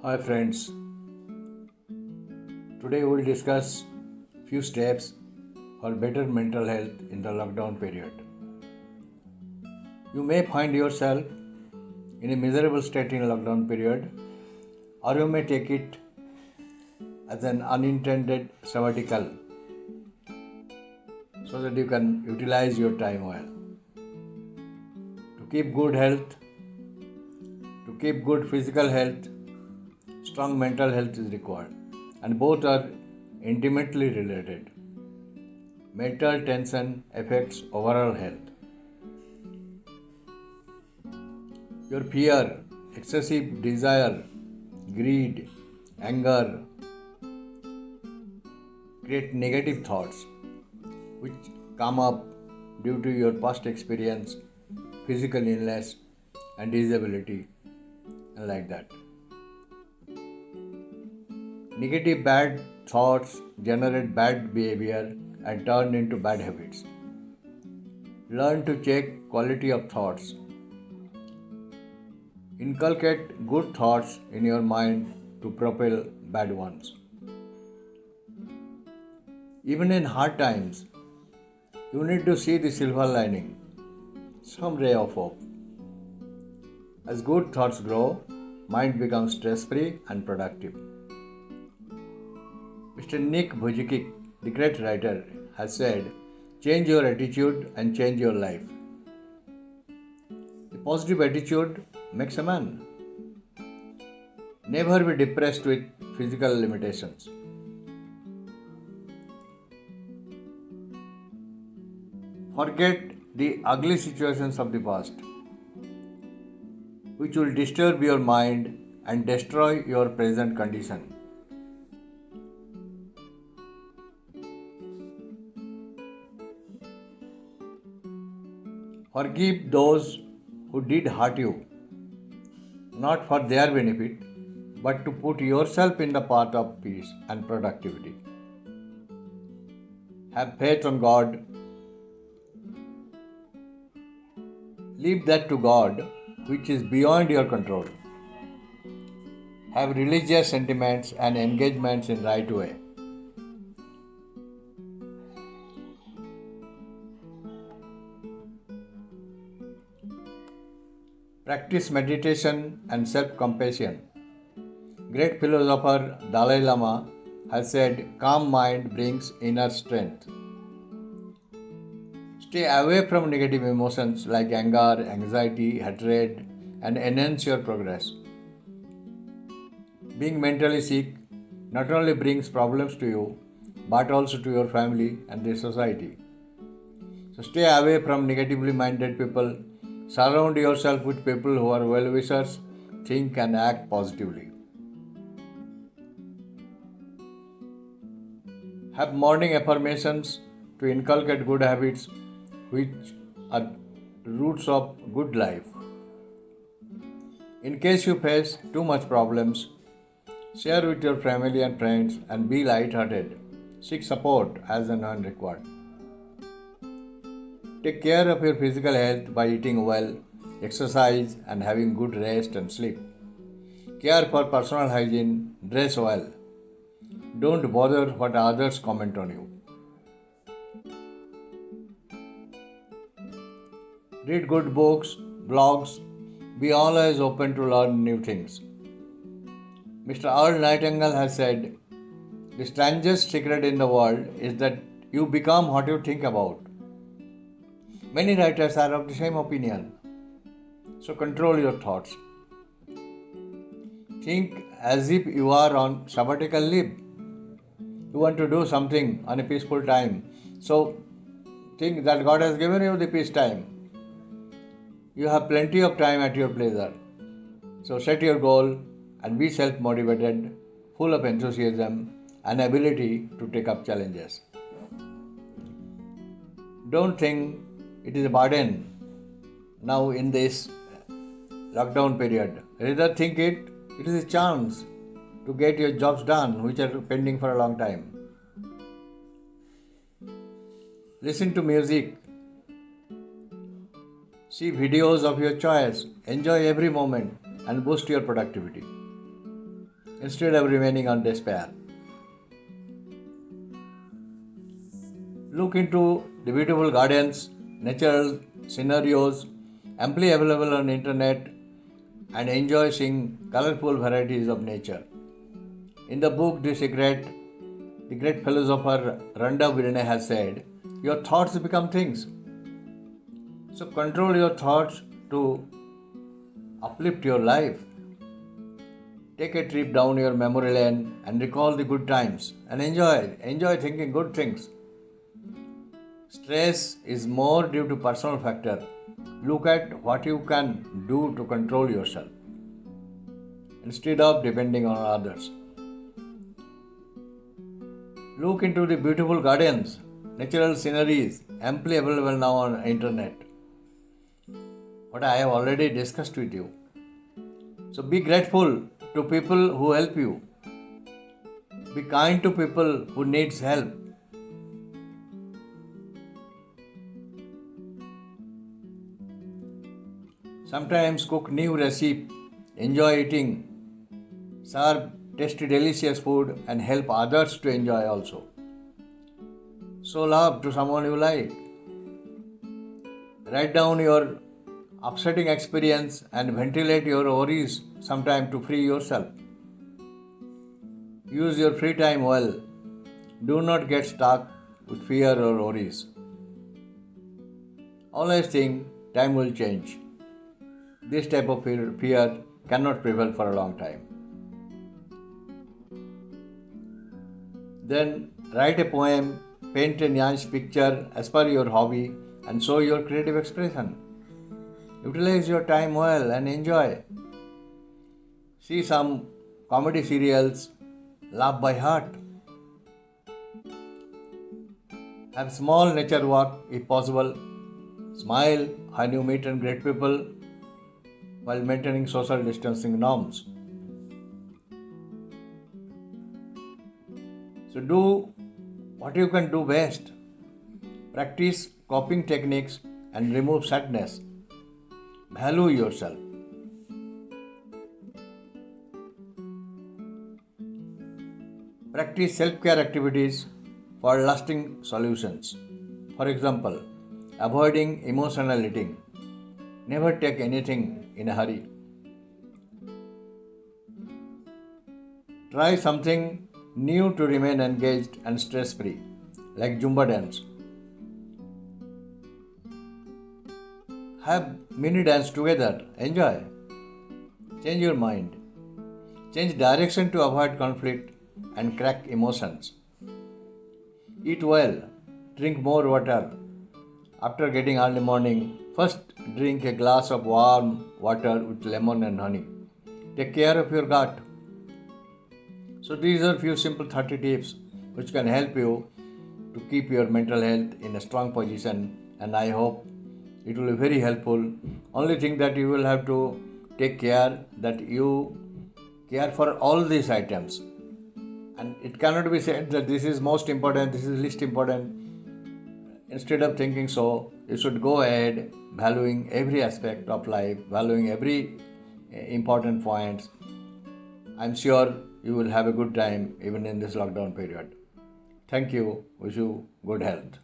Hi friends, today we will discuss few steps for better mental health in the lockdown period. You may find yourself in a miserable state in lockdown period, or you may take it as an unintended sabbatical so that you can utilize your time well. To keep good health, to keep good physical health, strong mental health is required, and both are intimately related. Mental tension affects overall health. Your fear, excessive desire, greed, anger create negative thoughts which come up due to your past experience, physical illness, and disability, and like that. Negative bad thoughts generate bad behavior and turn into bad habits. Learn to check quality of thoughts. Inculcate good thoughts in your mind to propel bad ones. Even in hard times, you need to see the silver lining, some ray of hope. As good thoughts grow, mind becomes stress-free and productive. Mr. Nick Vujicic, the great writer, has said, "Change your attitude and change your life." A positive attitude makes a man. Never be depressed with physical limitations. Forget the ugly situations of the past, which will disturb your mind and destroy your present condition. Forgive those who did hurt you, not for their benefit, but to put yourself in the path of peace and productivity. Have faith on God. Leave that to God, which is beyond your control. Have religious sentiments and engagements in right way. Practice meditation and self-compassion. Great philosopher Dalai Lama has said, "Calm mind brings inner strength." Stay away from negative emotions like anger, anxiety, hatred, and enhance your progress. Being mentally sick not only brings problems to you, but also to your family and the society. So stay away from negatively minded people. Surround yourself with people who are well-wishers, think and act positively. Have morning affirmations to inculcate good habits, which are roots of good life. In case you face too much problems, share with your family and friends and be light-hearted. Seek support as and when required. Take care of your physical health by eating well, exercise, and having good rest and sleep. Care for personal hygiene, dress well. Don't bother what others comment on you. Read good books, blogs. Be always open to learn new things. Mr. Earl Nightingale has said, "The strangest secret in the world is that you become what you think about." Many writers are of the same opinion. So control your thoughts. Think as if you are on sabbatical leave. You want to do something on a peaceful time. So think that God has given you the peace time. You have plenty of time at your pleasure. So set your goal and be self-motivated, full of enthusiasm and ability to take up challenges. Don't think it is a burden now in this lockdown period. Rather think it is a chance to get your jobs done which are pending for a long time. Listen to music. See videos of your choice. Enjoy every moment and boost your productivity. instead of remaining on despair. Look into the beautiful gardens, natural scenarios, amply available on internet, and enjoy seeing colorful varieties of nature. In the book The Secret, the great philosopher Randa Virne has said, your thoughts become things. So control your thoughts to uplift your life. Take a trip down your memory lane and recall the good times and enjoy thinking good things. Stress is more due to personal factor. Look at what you can do to control yourself instead of depending on others. Look into the beautiful gardens, natural sceneries, amply available now on internet. What I have already discussed with you. So be grateful to people who help you. Be kind to people who needs help. Sometimes cook new recipe, enjoy eating, serve tasty delicious food and help others to enjoy also. Show love to someone you like. Write down your upsetting experience and ventilate your worries sometime to free yourself. Use your free time well. Do not get stuck with fear or worries. Always think time will change. This type of fear cannot prevail for a long time. Then write a poem, paint a nice picture as per your hobby and show your creative expression. Utilize your time well and enjoy. See some comedy serials, laugh by heart. Have small nature walk if possible. Smile when you meet and greet people while maintaining social distancing norms. So do what you can do best. Practice coping techniques and remove sadness. Value yourself. Practice self-care activities for lasting solutions. For example, avoiding emotional eating. Never take anything in a hurry. Try something new to remain engaged and stress-free, like Zumba dance. Have mini dance together. Enjoy. Change your mind. Change direction to avoid conflict and crack emotions. Eat well. Drink more water. After getting early morning, first drink a glass of warm water with lemon and honey. Take care of your gut. So these are few simple 30 tips which can help you to keep your mental health in a strong position, and I hope it will be very helpful. Only thing that you will have to take care that you care for all these items, and it cannot be said that this is most important, this is least important. Instead of thinking so, you should go ahead valuing every aspect of life, valuing every important points. I'm sure you will have a good time even in this lockdown period. Thank you. Wish you good health.